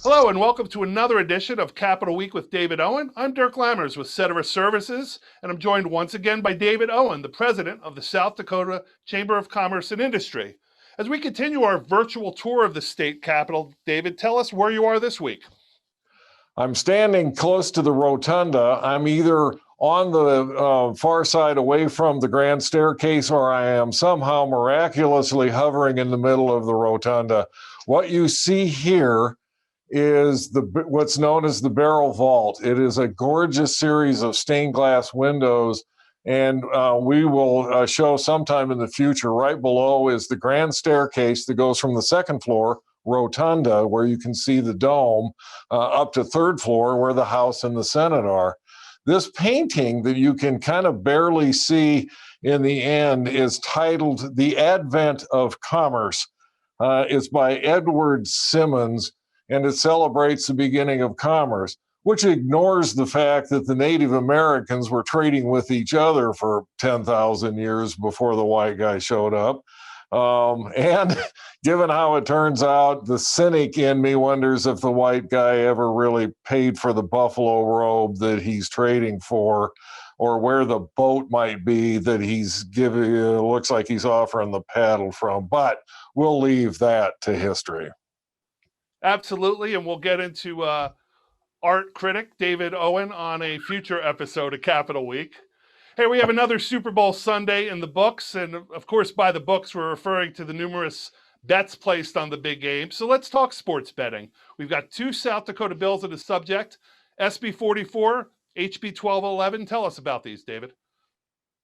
Hello and welcome to another edition of Capital Week with David Owen. I'm Dirk Lammers with Cetera Services, and I'm joined once again by David Owen, the president of the South Dakota Chamber of Commerce and Industry. As we continue our virtual tour of the state capital, David, tell us where you are this week. I'm standing close to the rotunda. I'm either on the far side away from the grand staircase, or I am somehow miraculously hovering in the middle of the rotunda. What you see here is what's known as the barrel vault. It is a gorgeous series of stained glass windows, and we will show sometime in the future. Right below is the grand staircase that goes from the second floor rotunda, where you can see the dome, up to third floor where the House and the Senate are. This painting that you can kind of barely see in the end is titled The Advent of Commerce. It's by Edward Simmons, and it celebrates the beginning of commerce, which ignores the fact that the Native Americans were trading with each other for 10,000 years before the white guy showed up. And given how it turns out, the cynic in me wonders if the white guy ever really paid for the buffalo robe that he's trading for, or where the boat might be that he's giving. It looks like he's offering the paddle from, but we'll leave that to history. Absolutely, and we'll get into art critic David Owen on a future episode of Capital Week. Hey, we have another Super Bowl Sunday in the books, and of course, by the books, we're referring to the numerous bets placed on the big game. So let's talk sports betting. We've got two South Dakota bills on the subject, SB 44, HB 1211. Tell us about these, David.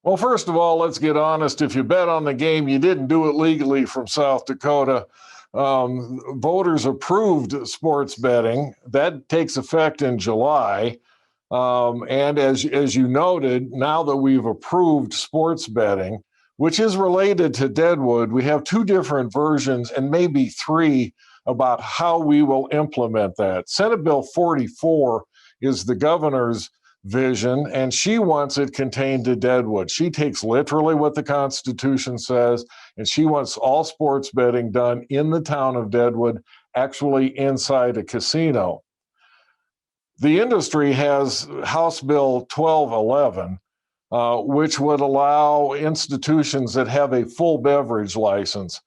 Well, first of all, let's get honest. If you bet on the game, you didn't do it legally from South Dakota. Voters approved sports betting. That takes effect in July. And as you noted, now that we've approved sports betting, which is related to Deadwood, we have two different versions and maybe three about how we will implement that. Senate Bill 44 is the governor's vision, and she wants it contained to Deadwood. She takes literally what the Constitution says, and she wants all sports betting done in the town of Deadwood, actually inside a casino. The industry has House Bill 1211, which would allow institutions that have a full beverage license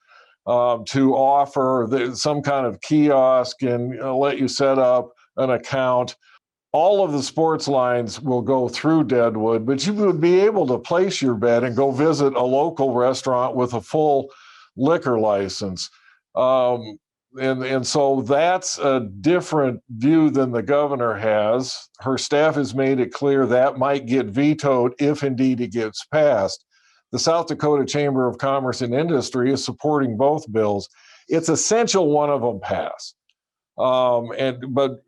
to offer some kind of kiosk and let you set up an account. All of the sports lines will go through Deadwood, but you would be able to place your bet and go visit a local restaurant with a full liquor license. And so that's a different view than the governor has. Her staff has made it clear that might get vetoed if indeed it gets passed. The South Dakota Chamber of Commerce and Industry is supporting both bills. It's essential one of them pass. But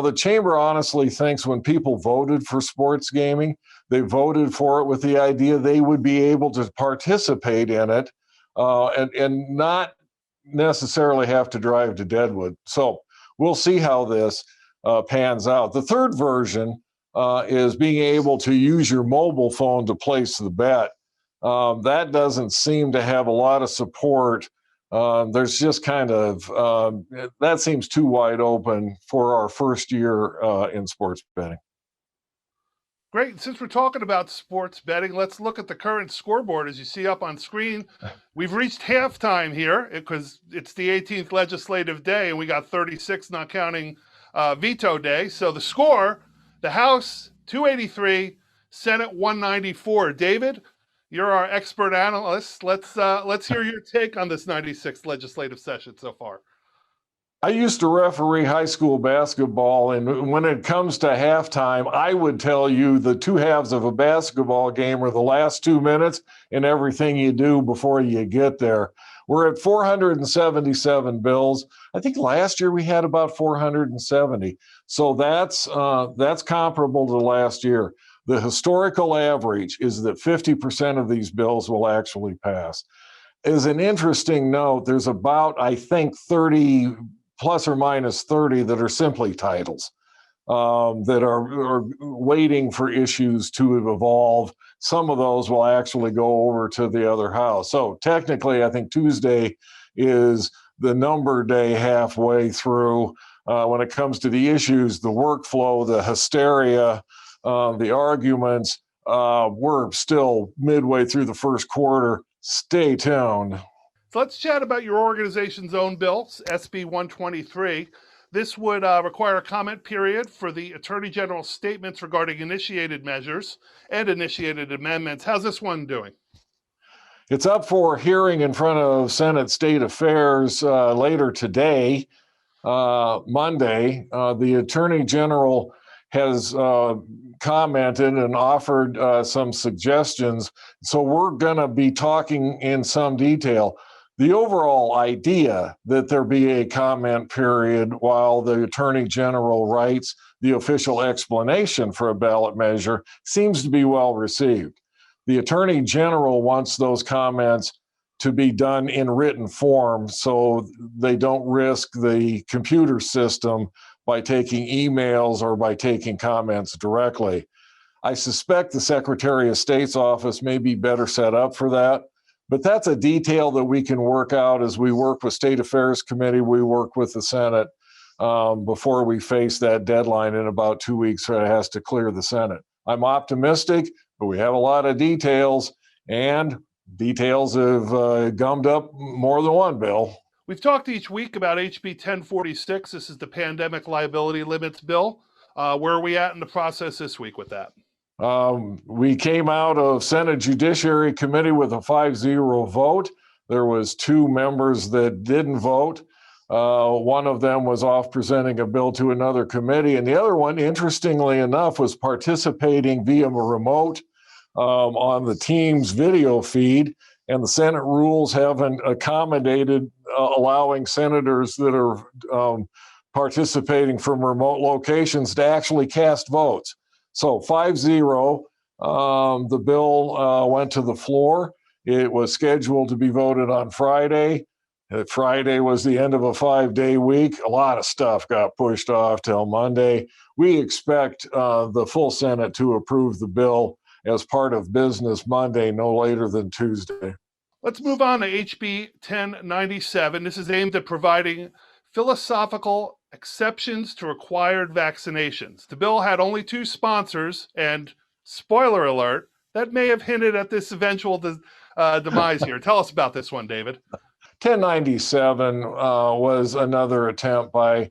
the chamber honestly thinks when people voted for sports gaming, they voted for it with the idea they would be able to participate in it and not necessarily have to drive to Deadwood. So we'll see how this pans out. The third version is being able to use your mobile phone to place the bet. That doesn't seem to have a lot of support. There's just kind of, that seems too wide open for our first year in sports betting. Great. Since we're talking about sports betting, let's look at the current scoreboard. As you see up on screen, we've reached halftime here because it's the 18th legislative day, and we got 36, not counting veto day. So the score, the House 283, Senate 194. David, you're our expert analyst. Let's hear your take on this 96th legislative session so far. I used to referee high school basketball, and when it comes to halftime, I would tell you the two halves of a basketball game are the last 2 minutes and everything you do before you get there. We're at 477 bills. I think last year we had about 470. So that's comparable to last year. The historical average is that 50% of these bills will actually pass. As an interesting note, there's about, I think, 30 plus or minus 30 that are simply titles that are waiting for issues to evolve. Some of those will actually go over to the other house. So technically, I think Tuesday is the number day halfway through. when it comes to the issues, the workflow, the hysteria, the arguments. We're still midway through the first quarter. Stay tuned. So let's chat about your organization's own bill, SB 123. This would require a comment period for the Attorney General's statements regarding initiated measures and initiated amendments. How's this one doing? It's up for hearing in front of Senate State Affairs later today, Monday. The Attorney General has commented and offered some suggestions. So we're going to be talking in some detail. The overall idea that there be a comment period while the Attorney General writes the official explanation for a ballot measure seems to be well received. The Attorney General wants those comments to be done in written form so they don't risk the computer system by taking emails or by taking comments directly. I suspect the Secretary of State's office may be better set up for that, but that's a detail that we can work out as we work with State Affairs Committee, we work with the Senate before we face that deadline in about 2 weeks where it has to clear the Senate. I'm optimistic, but we have a lot of details, and details have gummed up more than one bill. We've talked each week about HB 1046. This is the Pandemic Liability Limits Bill. Where are we at in the process this week with that? We came out of Senate Judiciary Committee with a 5-0 vote. There was 2 members that didn't vote. One of them was off presenting a bill to another committee, and the other one, interestingly enough, was participating via remote on the Teams video feed, and the Senate rules haven't accommodated allowing senators that are participating from remote locations to actually cast votes. So 5-0, the bill went to the floor. It was scheduled to be voted on Friday. Friday was the end of a 5-day week. A lot of stuff got pushed off till Monday. We expect the full Senate to approve the bill as part of business Monday, no later than Tuesday. Let's move on to HB 1097. This is aimed at providing philosophical exceptions to required vaccinations. The bill had only 2 sponsors, and spoiler alert, that may have hinted at this eventual demise here. Tell us about this one, David. 1097 was another attempt by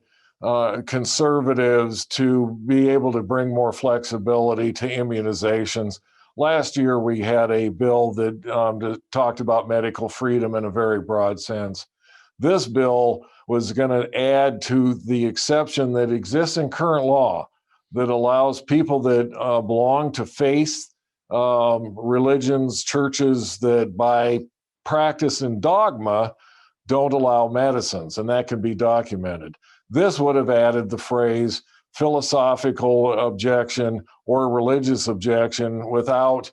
conservatives to be able to bring more flexibility to immunizations. Last year, we had a bill that talked about medical freedom in a very broad sense. This bill was going to add to the exception that exists in current law that allows people that belong to faith, religions, churches that by practice and dogma don't allow medicines, and that can be documented. This would have added the phrase philosophical objection or religious objection without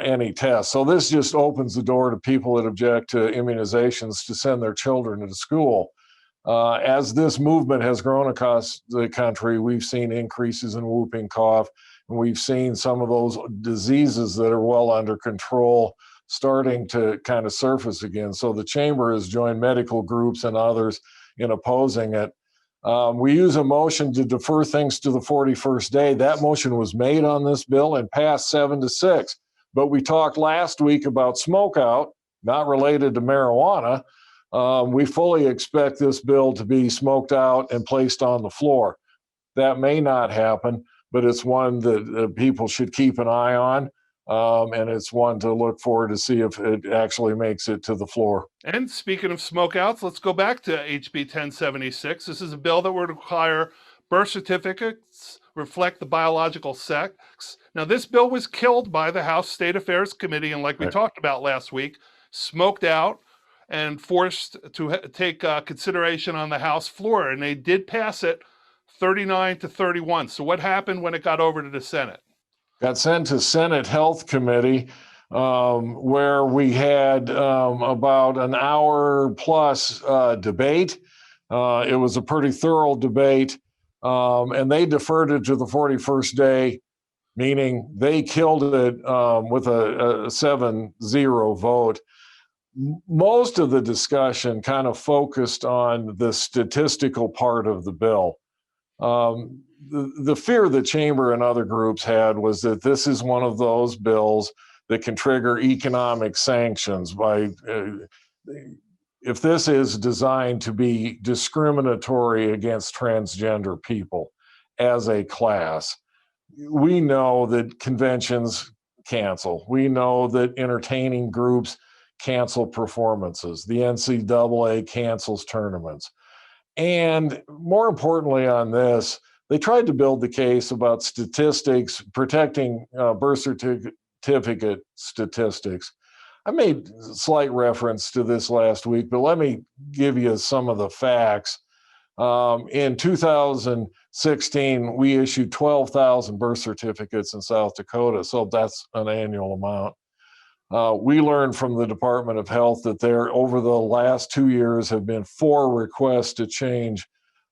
any tests. So this just opens the door to people that object to immunizations to send their children to school. As this movement has grown across the country, we've seen increases in whooping cough, and we've seen some of those diseases that are well under control starting to kind of surface again. So the chamber has joined medical groups and others in opposing it. We use a motion to defer things to the 41st day. That motion was made on this bill and passed 7-6. But we talked last week about smoke out, not related to marijuana. We fully expect this bill to be smoked out and placed on the floor. That may not happen, but it's one that people should keep an eye on. And it's one to look forward to see if it actually makes it to the floor. And speaking of smokeouts, let's go back to HB 1076. This is a bill that would require birth certificates reflect the biological sex. Now, this bill was killed by the House State Affairs Committee, and like we talked about last week, smoked out and forced to take consideration on the House floor, and they did pass it 39-31. So what happened when it got over to the Senate? Got sent to Senate Health Committee, where we had about an hour plus debate. It was a pretty thorough debate, and they deferred it to the 41st day, meaning they killed it with a 7-0 vote. most of the discussion kind of focused on the statistical part of the bill. The fear the chamber and other groups had was that this is one of those bills that can trigger economic sanctions by if this is designed to be discriminatory against transgender people as a class. We know that conventions cancel. We know that entertaining groups cancel performances. The NCAA cancels tournaments. And more importantly on this, they tried to build the case about statistics, protecting birth certificate statistics. I made slight reference to this last week, but let me give you some of the facts. In 2016, we issued 12,000 birth certificates in South Dakota, so that's an annual amount. We learned from the Department of Health that there, over the last 2 years, have been 4 requests to change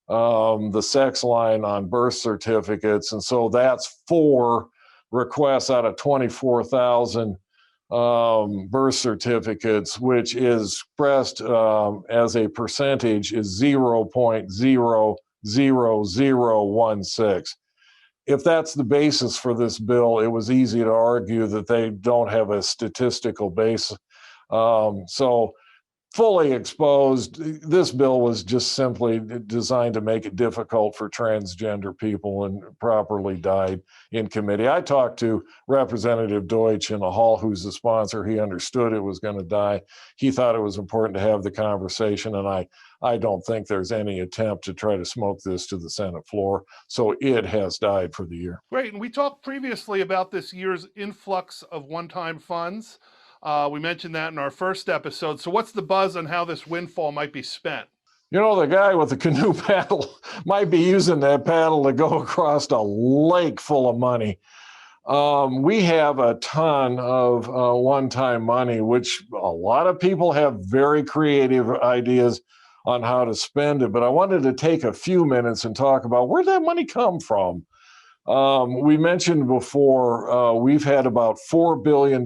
the sex line on birth certificates, and so that's 4 requests out of 24,000 birth certificates, which is expressed as a percentage is 0.00016. If that's the basis for this bill, it was easy to argue that they don't have a statistical base. So fully exposed, this bill was just simply designed to make it difficult for transgender people and properly died in committee. I talked to Representative Deutsch in the hall, who's the sponsor. He understood it was going to die. He thought it was important to have the conversation, and I don't think there's any attempt to try to smoke this to the Senate floor. So it has died for the year. Great. And we talked previously about this year's influx of one-time funds. We mentioned that in our first episode. So what's the buzz on how this windfall might be spent? You know, the guy with the canoe paddle might be using that paddle to go across a lake full of money. We have a ton of one-time money, which a lot of people have very creative ideas on how to spend it. But I wanted to take a few minutes and talk about where that money come from. We mentioned before, we've had about $4 billion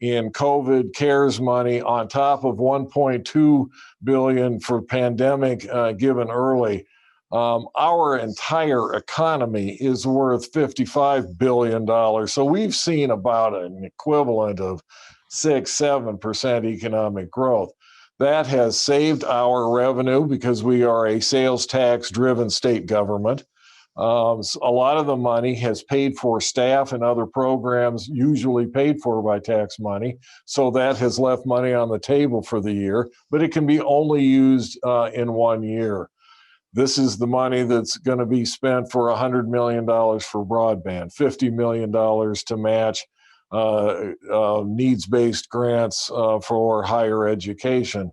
in COVID CARES money on top of $1.2 billion for pandemic given early. Our entire economy is worth $55 billion. So we've seen about an equivalent of 6-7% economic growth. That has saved our revenue because we are a sales tax driven state government. A lot of the money has paid for staff and other programs usually paid for by tax money. So that has left money on the table for the year, but it can be only used in 1 year. This is the money that's going to be spent for $100 million for broadband, $50 million to match needs-based grants for higher education.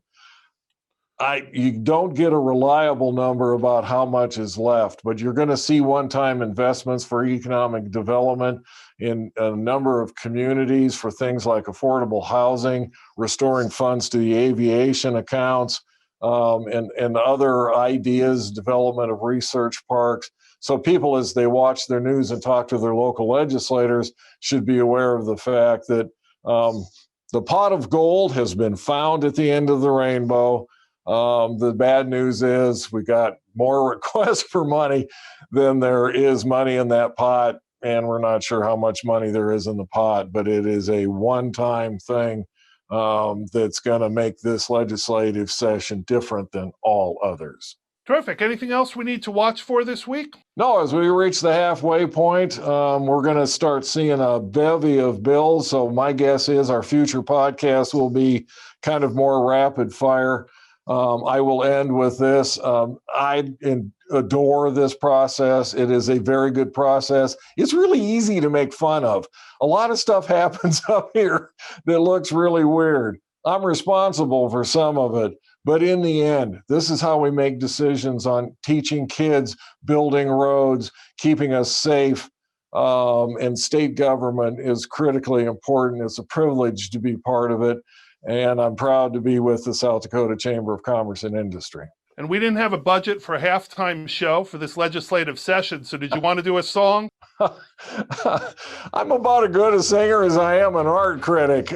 You don't get a reliable number about how much is left, but you're going to see one-time investments for economic development in a number of communities for things like affordable housing, restoring funds to the aviation accounts, and other ideas, development of research parks. So people, as they watch their news and talk to their local legislators, should be aware of the fact that the pot of gold has been found at the end of the rainbow. The bad news is we got more requests for money than there is money in that pot, and we're not sure how much money there is in the pot, but it is a one-time thing that's going to make this legislative session different than all others. Terrific. Anything else we need to watch for this week? No, as we reach the halfway point, we're going to start seeing a bevy of bills. So my guess is our future podcast will be kind of more rapid fire. I will end with this. I adore this process. It is a very good process. It's really easy to make fun of. A lot of stuff happens up here that looks really weird. I'm responsible for some of it, but in the end, this is how we make decisions on teaching kids, building roads, keeping us safe, and state government is critically important. It's a privilege to be part of it. And I'm proud to be with the South Dakota Chamber of Commerce and Industry. And we didn't have a budget for a halftime show for this legislative session. So did you want to do a song? I'm about as good a singer as I am an art critic.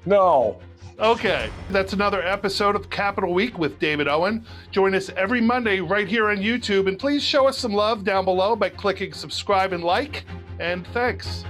No. Okay, that's another episode of Capital Week with David Owen. Join us every Monday right here on YouTube, and please show us some love down below by clicking subscribe and like, and thanks.